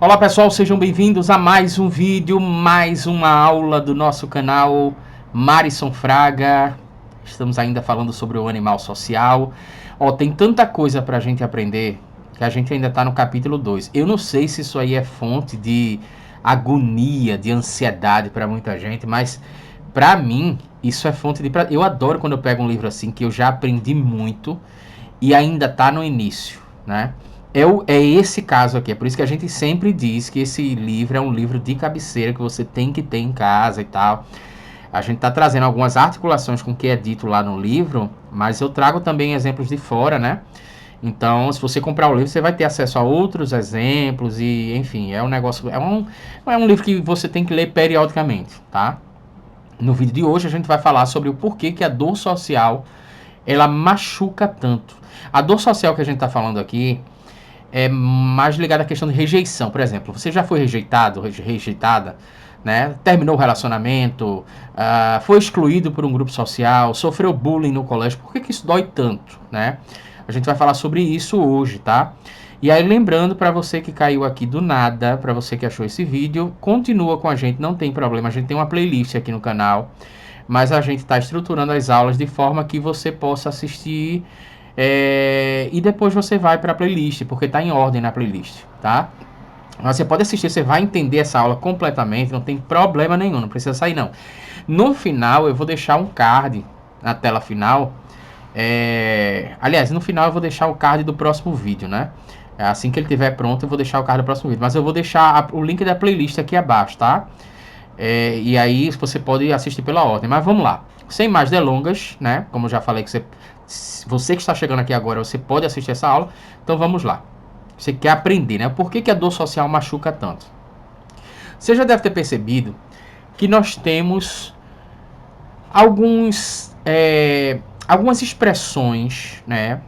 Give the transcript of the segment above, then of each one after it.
Olá pessoal, sejam bem-vindos a mais um vídeo, mais uma aula do nosso canal Marisson Fraga. Estamos ainda falando sobre o animal social. Tem tanta coisa para a gente aprender que a gente ainda está no capítulo 2. Eu não sei se isso aí é fonte de agonia, de ansiedade para muita gente, mas para mim isso é fonte de... Eu adoro quando eu pego um livro assim que eu já aprendi muito e ainda está no início, né? É esse caso aqui, é por isso que a gente sempre diz que esse livro é um livro de cabeceira que você tem que ter em casa e tal. A gente está trazendo algumas articulações com o que é dito lá no livro, mas eu trago também exemplos de fora, né? Então, se você comprar o livro, você vai ter acesso a outros exemplos e, enfim, é um negócio, é um livro que você tem que ler periodicamente, tá? No vídeo de hoje a gente vai falar sobre o porquê que a dor social, ela machuca tanto. A dor social que a gente está falando aqui é mais ligado à questão de rejeição. Por exemplo, você já foi rejeitado, rejeitada, né? Terminou o relacionamento, foi excluído por um grupo social, sofreu bullying no colégio. Por que isso dói tanto, né? A gente vai falar sobre isso hoje, tá? E aí, lembrando para você que caiu aqui do nada, para você que achou esse vídeo, continua com a gente, não tem problema. A gente tem uma playlist aqui no canal, mas a gente está estruturando as aulas de forma que você possa assistir e depois você vai para a playlist, porque está em ordem na playlist, tá? Você pode assistir, você vai entender essa aula completamente, não tem problema nenhum, não precisa sair não. No final eu vou deixar um card na tela final. Aliás, no final eu vou deixar o card do próximo vídeo, né? Assim que ele estiver pronto eu vou deixar o card do próximo vídeo, mas eu vou deixar o link da playlist aqui abaixo, tá? E aí você pode assistir pela ordem, mas vamos lá. Sem mais delongas, né? Como eu já falei que você que está chegando aqui agora, você pode assistir essa aula. Então vamos lá. Você quer aprender, né? Por que a dor social machuca tanto? Você já deve ter percebido que nós temos algumas expressões, né?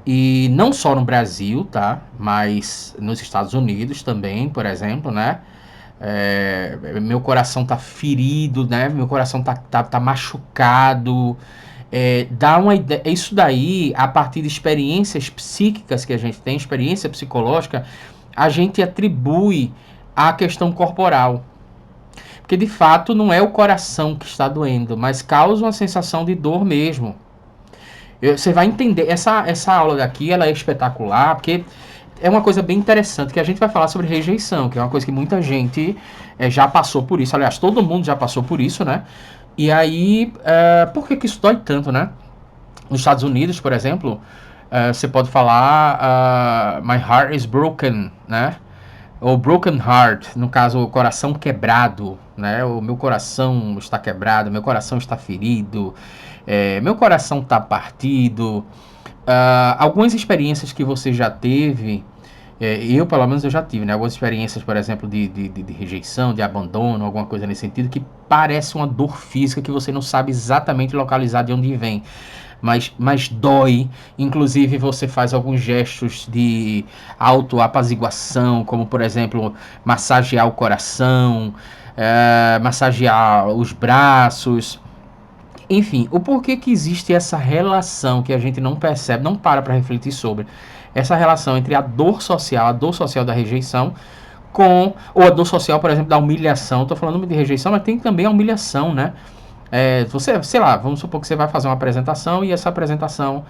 E não só no Brasil, tá? Mas nos Estados Unidos também, por exemplo, né? Meu coração tá ferido, né? Meu coração tá machucado. Dá uma ideia. Isso daí, a partir de experiências psíquicas que a gente tem, experiência psicológica, a gente atribui à questão corporal. Porque de fato não é o coração que está doendo, mas causa uma sensação de dor mesmo. Você vai entender. Essa aula daqui ela é espetacular, porque é uma coisa bem interessante, que a gente vai falar sobre rejeição, que é uma coisa que muita gente já passou por isso. Aliás, todo mundo já passou por isso, né? E aí, por que isso dói tanto, né? Nos Estados Unidos, por exemplo, você pode falar My heart is broken, né? Ou broken heart, no caso, o coração quebrado, né? O meu coração está quebrado, meu coração está ferido, meu coração está partido. Algumas experiências que você já teve, eu pelo menos eu já tive, né? Algumas experiências, por exemplo, de rejeição, de abandono, alguma coisa nesse sentido, que parece uma dor física que você não sabe exatamente localizar de onde vem. Mas dói. Inclusive você faz alguns gestos de autoapaziguação, como por exemplo massagear o coração, massagear os braços. Enfim, o porquê que existe essa relação que a gente não percebe, não para refletir sobre essa relação entre a dor social da rejeição, ou a dor social, por exemplo, da humilhação. Estou falando de rejeição, mas tem também a humilhação, né? Você, sei lá, vamos supor que você vai fazer uma apresentação e essa apresentação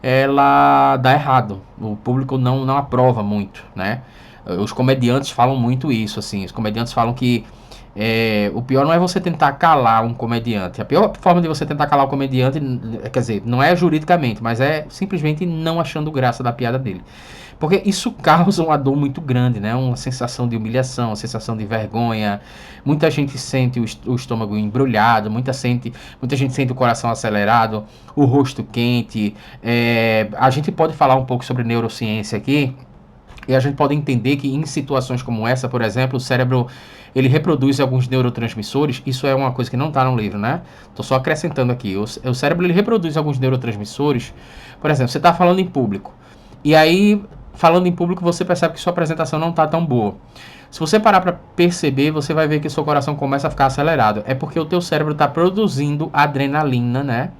ela dá errado. O público não aprova muito, né? Os comediantes falam muito isso, assim. Os comediantes falam que o pior não é você tentar calar um comediante. A pior forma de você tentar calar um comediante, quer dizer, não é juridicamente, mas é simplesmente não achando graça da piada dele. Porque isso causa uma dor muito grande, né? Uma sensação de humilhação, uma sensação de vergonha. Muita gente sente o estômago embrulhado, muita gente sente o coração acelerado, o rosto quente. A gente pode falar um pouco sobre neurociência aqui, e a gente pode entender que em situações como essa, por exemplo, o cérebro ele reproduz alguns neurotransmissores. Isso é uma coisa que não está no livro, né? Estou só acrescentando aqui. O cérebro ele reproduz alguns neurotransmissores. Por exemplo, você está falando em público. E aí, falando em público, você percebe que sua apresentação não está tão boa. Se você parar para perceber, você vai ver que seu coração começa a ficar acelerado. É porque o teu cérebro está produzindo adrenalina, né?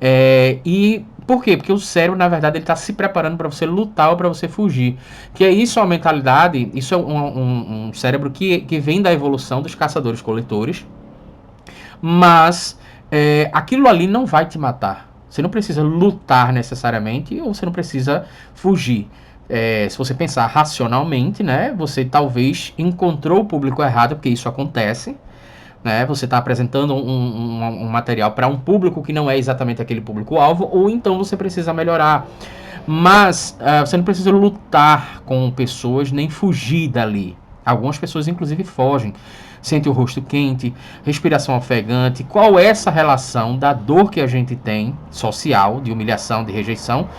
E por quê? Porque o cérebro, na verdade, ele está se preparando para você lutar ou para você fugir. Que é isso, a mentalidade, isso é um cérebro que vem da evolução dos caçadores-coletores, mas aquilo ali não vai te matar. Você não precisa lutar necessariamente ou você não precisa fugir. Se você pensar racionalmente, né, você talvez encontrou o público errado, porque isso acontece. Né? Você está apresentando um material para um público que não é exatamente aquele público-alvo, ou então você precisa melhorar. Mas você não precisa lutar com pessoas nem fugir dali. Algumas pessoas, inclusive, fogem. Sente o rosto quente, respiração ofegante. Qual é essa relação da dor que a gente tem, social, de humilhação, de rejeição,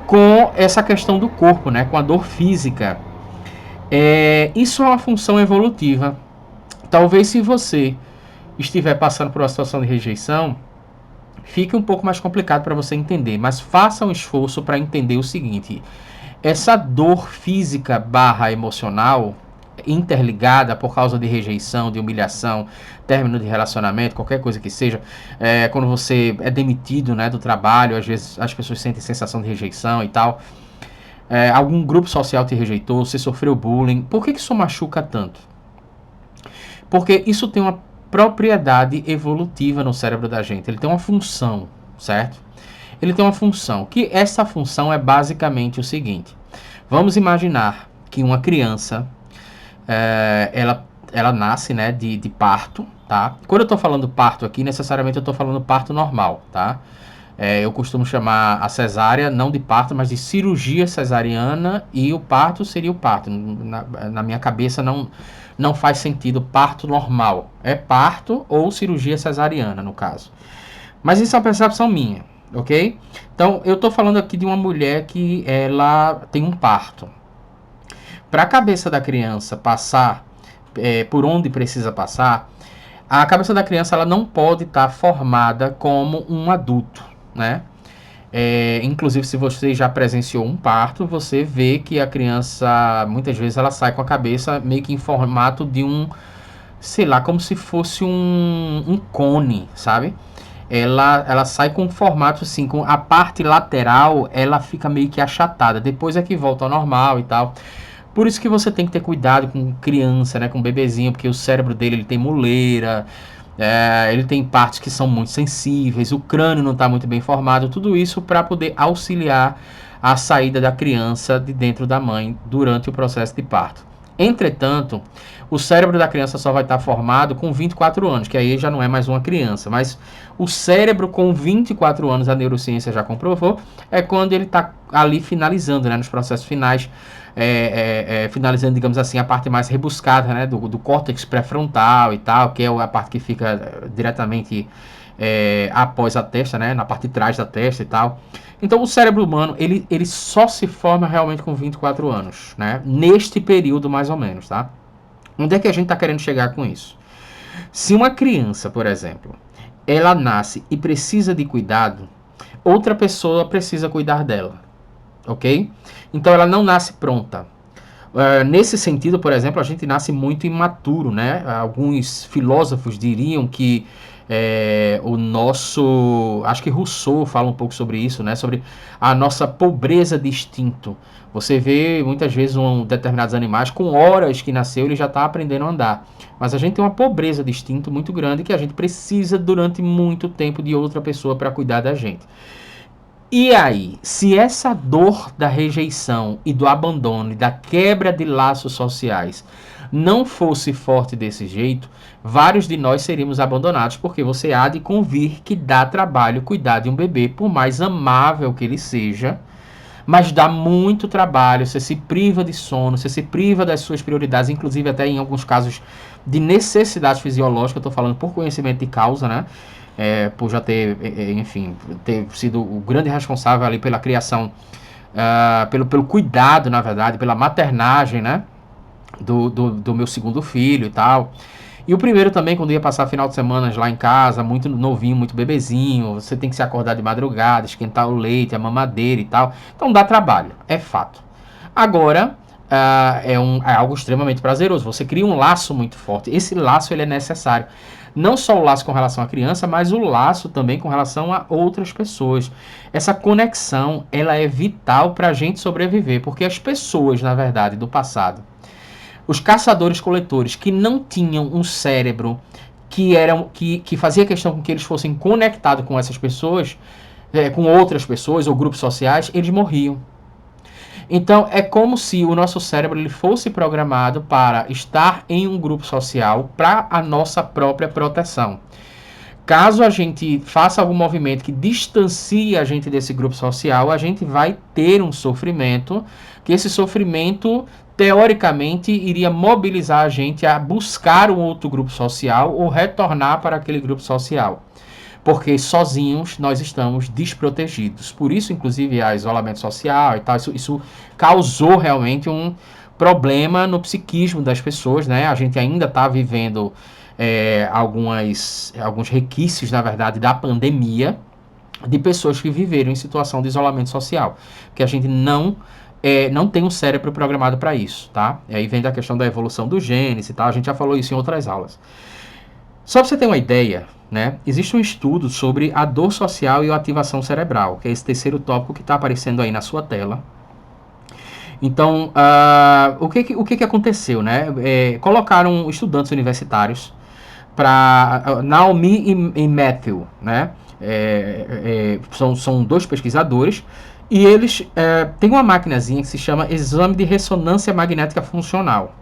com essa questão do corpo, né? Com a dor física? Isso é uma função evolutiva. Talvez se você estiver passando por uma situação de rejeição, fique um pouco mais complicado para você entender, mas faça um esforço para entender o seguinte: essa dor física barra emocional interligada por causa de rejeição, de humilhação, término de relacionamento, qualquer coisa que seja, quando você é demitido, né, do trabalho, às vezes as pessoas sentem sensação de rejeição e tal, algum grupo social te rejeitou, você sofreu bullying. Por que isso machuca tanto? Porque isso tem uma propriedade evolutiva no cérebro da gente. Ele tem uma função, certo? Ele tem uma função, que essa função é basicamente o seguinte. Vamos imaginar que uma criança, ela nasce, né, de parto, tá? Quando eu estou falando parto aqui, necessariamente eu estou falando parto normal, tá? Eu costumo chamar a cesárea não de parto, mas de cirurgia cesariana, e o parto seria o parto. Na minha cabeça não faz sentido parto normal. É parto ou cirurgia cesariana, no caso. Mas isso é uma percepção minha, ok? Então, eu estou falando aqui de uma mulher que ela tem um parto. Para a cabeça da criança passar por onde precisa passar, a cabeça da criança ela não pode estar formada como um adulto, né? Inclusive, se você já presenciou um parto, você vê que a criança, muitas vezes, ela sai com a cabeça meio que em formato de sei lá, como se fosse um cone, sabe? Ela sai com um formato assim, com a parte lateral, ela fica meio que achatada. Depois é que volta ao normal e tal. Por isso que você tem que ter cuidado com criança, né, com bebezinho, porque o cérebro dele ele tem muleira, ele tem partes que são muito sensíveis, o crânio não está muito bem formado, tudo isso para poder auxiliar a saída da criança de dentro da mãe durante o processo de parto. Entretanto, o cérebro da criança só vai estar formado com 24 anos, que aí já não é mais uma criança, mas o cérebro com 24 anos, a neurociência já comprovou, é quando ele está ali finalizando, né, nos processos finais, finalizando, digamos assim, a parte mais rebuscada, né, do córtex pré-frontal e tal, que é a parte que fica diretamente após a testa, né, na parte de trás da testa e tal. Então, o cérebro humano, ele só se forma realmente com 24 anos, né, neste período mais ou menos, tá? Onde é que a gente está querendo chegar com isso? Se uma criança, por exemplo, ela nasce e precisa de cuidado, outra pessoa precisa cuidar dela, ok? Então ela não nasce pronta. Nesse sentido, por exemplo, a gente nasce muito imaturo, né? Alguns filósofos diriam que acho que Rousseau fala um pouco sobre isso, né? Sobre a nossa pobreza de instinto. Você vê muitas vezes determinados animais com horas que nasceu ele já está aprendendo a andar. Mas a gente tem uma pobreza de instinto muito grande que a gente precisa durante muito tempo de outra pessoa para cuidar da gente. E aí, se essa dor da rejeição e do abandono e da quebra de laços sociais não fosse forte desse jeito, vários de nós seríamos abandonados, porque você há de convir que dá trabalho cuidar de um bebê, por mais amável que ele seja, mas dá muito trabalho, você se priva de sono, você se priva das suas prioridades, inclusive até em alguns casos de necessidade fisiológica, eu estou falando por conhecimento de causa, né? Por já ter, enfim, ter sido o grande responsável ali pela criação, pelo cuidado, na verdade, pela maternagem, né, do meu segundo filho e tal. E o primeiro também, quando ia passar final de semana lá em casa, muito novinho, muito bebezinho, você tem que se acordar de madrugada, esquentar o leite, a mamadeira e tal. Então dá trabalho, é fato. Agora, é algo extremamente prazeroso. Você cria um laço muito forte. Esse laço ele é necessário. Não só o laço com relação à criança, mas o laço também com relação a outras pessoas. Essa conexão, ela é vital para a gente sobreviver, porque as pessoas, na verdade, do passado, os caçadores-coletores que não tinham um cérebro que fazia questão com que eles fossem conectados com essas pessoas, com outras pessoas ou grupos sociais, eles morriam. Então, é como se o nosso cérebro ele fosse programado para estar em um grupo social para a nossa própria proteção. Caso a gente faça algum movimento que distancie a gente desse grupo social, a gente vai ter um sofrimento, que esse sofrimento, teoricamente, iria mobilizar a gente a buscar um outro grupo social ou retornar para aquele grupo social. Porque sozinhos nós estamos desprotegidos. Por isso, inclusive, há isolamento social e tal. Isso causou realmente um problema no psiquismo das pessoas, né? A gente ainda está vivendo alguns requisitos, na verdade, da pandemia, de pessoas que viveram em situação de isolamento social. Que a gente não tem um cérebro programado para isso, tá? E aí vem da questão da evolução do genes e tal. A gente já falou isso em outras aulas. Só para você ter uma ideia, né? Existe um estudo sobre a dor social e a ativação cerebral, que é esse terceiro tópico que está aparecendo aí na sua tela. Então, o que aconteceu, né? Colocaram estudantes universitários para Naomi e Matthew, né? São dois pesquisadores e eles têm uma maquinazinha que se chama exame de ressonância magnética funcional.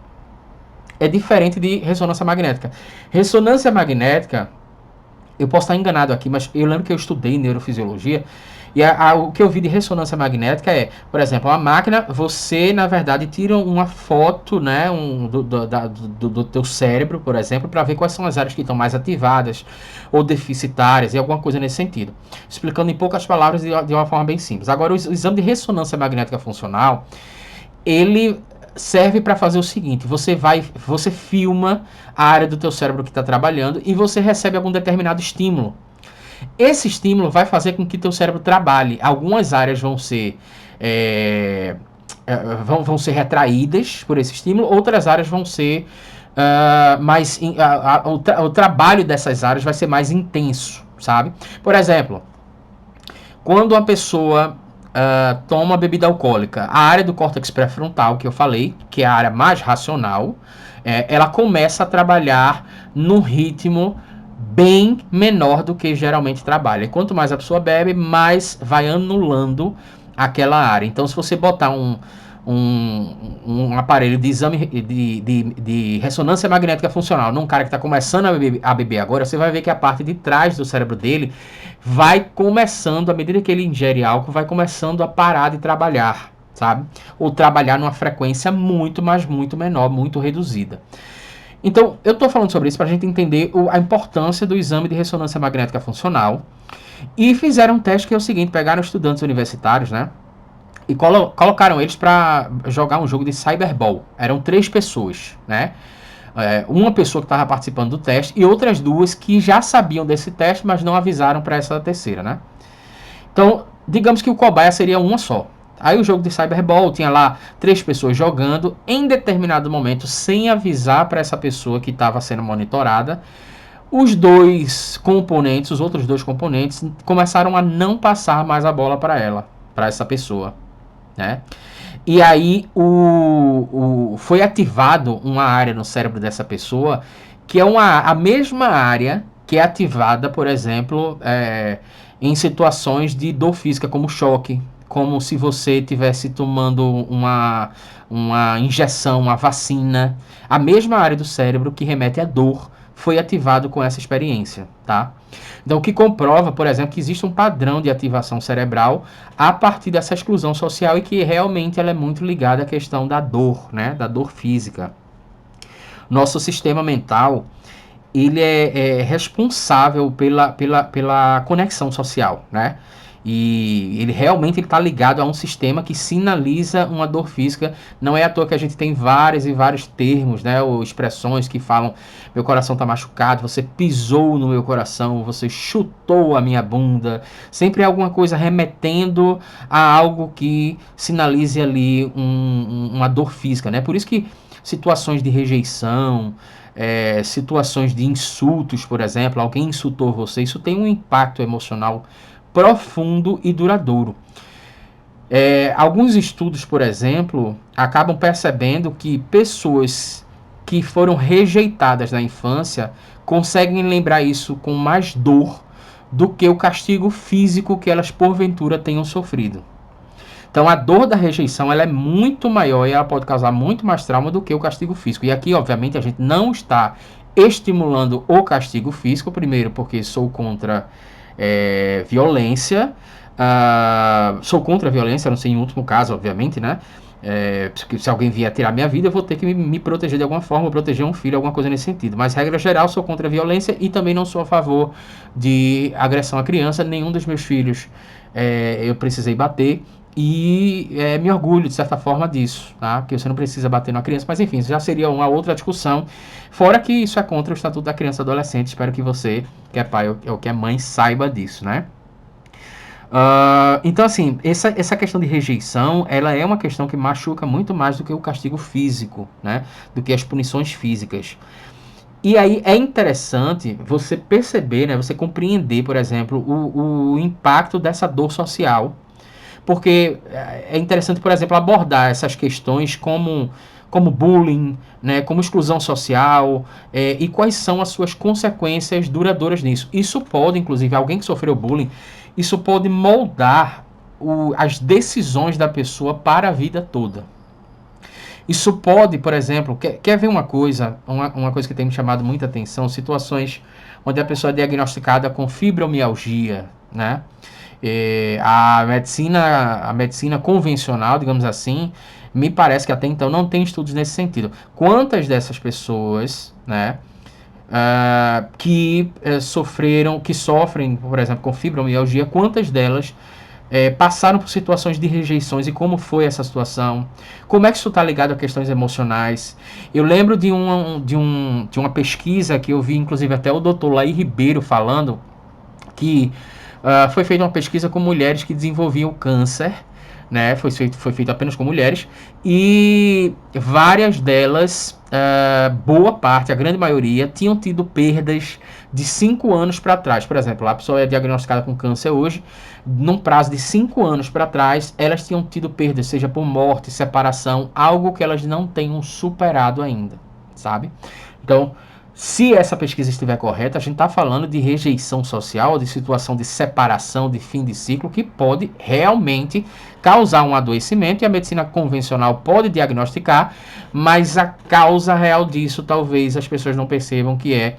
É diferente de ressonância magnética. Ressonância magnética, eu posso estar enganado aqui, mas eu lembro que eu estudei neurofisiologia e o que eu vi de ressonância magnética é, por exemplo, uma máquina, você na verdade tira uma foto, né, do teu cérebro, por exemplo, para ver quais são as áreas que estão mais ativadas ou deficitárias e alguma coisa nesse sentido. Explicando em poucas palavras de uma forma bem simples. Agora, o exame de ressonância magnética funcional, ele serve para fazer o seguinte: você filma a área do teu cérebro que está trabalhando e você recebe algum determinado estímulo. Esse estímulo vai fazer com que teu cérebro trabalhe. Algumas áreas vão ser vão ser retraídas por esse estímulo, outras áreas vão ser o trabalho dessas áreas vai ser mais intenso, sabe? Por exemplo, quando uma pessoa toma bebida alcoólica, a área do córtex pré-frontal, que eu falei, que é a área mais racional, ela começa a trabalhar num ritmo bem menor do que geralmente trabalha. E quanto mais a pessoa bebe, mais vai anulando aquela área. Então, se você botar um aparelho de exame de ressonância magnética funcional num cara que está começando a beber agora, você vai ver que a parte de trás do cérebro dele vai começando, à medida que ele ingere álcool, vai começando a parar de trabalhar, sabe? Ou trabalhar numa frequência muito, mas muito menor, muito reduzida. Então, eu estou falando sobre isso para a gente entender a importância do exame de ressonância magnética funcional. E fizeram um teste que é o seguinte: pegaram estudantes universitários, né? E colocaram eles para jogar um jogo de cyberball. Eram 3 pessoas, né? Uma pessoa que estava participando do teste e outras 2 que já sabiam desse teste, mas não avisaram para essa terceira, né? Então, digamos que o cobaia seria uma só. Aí o jogo de cyberball tinha lá 3 pessoas jogando em determinado momento, sem avisar para essa pessoa que estava sendo monitorada. Os outros dois componentes, começaram a não passar mais a bola para ela, para essa pessoa, né? E aí foi ativado uma área no cérebro dessa pessoa que é a mesma área que é ativada, por exemplo, em situações de dor física, como choque, como se você estivesse tomando uma injeção, uma vacina. A mesma área do cérebro que remete à dor foi ativado com essa experiência, tá? Então, o que comprova, por exemplo, que existe um padrão de ativação cerebral a partir dessa exclusão social e que realmente ela é muito ligada à questão da dor, né? Da dor física. Nosso sistema mental, ele é responsável pela conexão social, né? E ele realmente está ligado a um sistema que sinaliza uma dor física. Não é à toa que a gente tem vários e vários termos, né, ou expressões que falam: meu coração está machucado, você pisou no meu coração, você chutou a minha bunda. Sempre é alguma coisa remetendo a algo que sinalize ali uma dor física, né? Por isso que situações de rejeição, situações de insultos, por exemplo, alguém insultou você, isso tem um impacto emocional profundo e duradouro. Alguns estudos, por exemplo, acabam percebendo que pessoas que foram rejeitadas na infância conseguem lembrar isso com mais dor do que o castigo físico que elas porventura tenham sofrido. Então a dor da rejeição ela é muito maior e ela pode causar muito mais trauma do que o castigo físico. E aqui, obviamente, a gente não está estimulando o castigo físico, primeiro porque sou contra violência, sou contra a violência, não sei em último caso, obviamente, né? Se alguém vier tirar minha vida, eu vou ter que me proteger de alguma forma, proteger um filho, alguma coisa nesse sentido. Mas, regra geral, sou contra a violência e também não sou a favor de agressão à criança. Nenhum dos meus filhos eu precisei bater. E me orgulho, de certa forma, disso, tá? Que você não precisa bater numa criança, mas enfim, isso já seria uma outra discussão. Fora que isso é contra o Estatuto da Criança e Adolescente, espero que você, que é pai ou que é mãe, saiba disso, né? Então, assim, essa questão de rejeição, ela é uma questão que machuca muito mais do que o castigo físico, né? Do que as punições físicas. E aí é interessante você perceber, né? Você compreender, por exemplo, o impacto dessa dor social, porque é interessante, por exemplo, abordar essas questões como bullying, né, como exclusão social, e quais são as suas consequências duradouras nisso. Isso pode, inclusive, alguém que sofreu bullying, isso pode moldar as decisões da pessoa para a vida toda. Isso pode, por exemplo, quer ver uma coisa que tem me chamado muita atenção, situações onde a pessoa é diagnosticada com fibromialgia, né? A medicina convencional, digamos assim, me parece que até então não tem estudos nesse sentido. Quantas dessas pessoas, né, que sofrem, por exemplo, com fibromialgia, quantas delas passaram por situações de rejeições e como foi essa situação? Como é que isso está ligado a questões emocionais? Eu lembro de uma pesquisa que eu vi, inclusive até o Dr. Laí Ribeiro falando, que foi feita uma pesquisa com mulheres que desenvolviam câncer, né? Foi feito apenas com mulheres, e várias delas, boa parte, a grande maioria, tinham tido perdas de 5 anos para trás. Por exemplo, a pessoa é diagnosticada com câncer hoje, num prazo de 5 anos para trás, elas tinham tido perdas, seja por morte, separação, algo que elas não tenham superado ainda, sabe? Então, se essa pesquisa estiver correta, a gente está falando de rejeição social, de situação de separação, de fim de ciclo, que pode realmente causar um adoecimento, e a medicina convencional pode diagnosticar, mas a causa real disso talvez as pessoas não percebam que é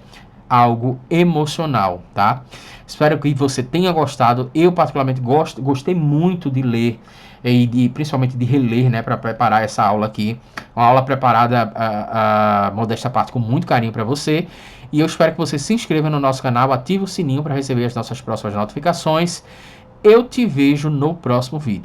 algo emocional, tá? Espero que você tenha gostado. Eu particularmente gostei muito de ler e principalmente de reler, né, para preparar essa aula aqui. Uma aula preparada, modesta parte, com muito carinho para você. E eu espero que você se inscreva no nosso canal, ative o sininho para receber as nossas próximas notificações. Eu te vejo no próximo vídeo.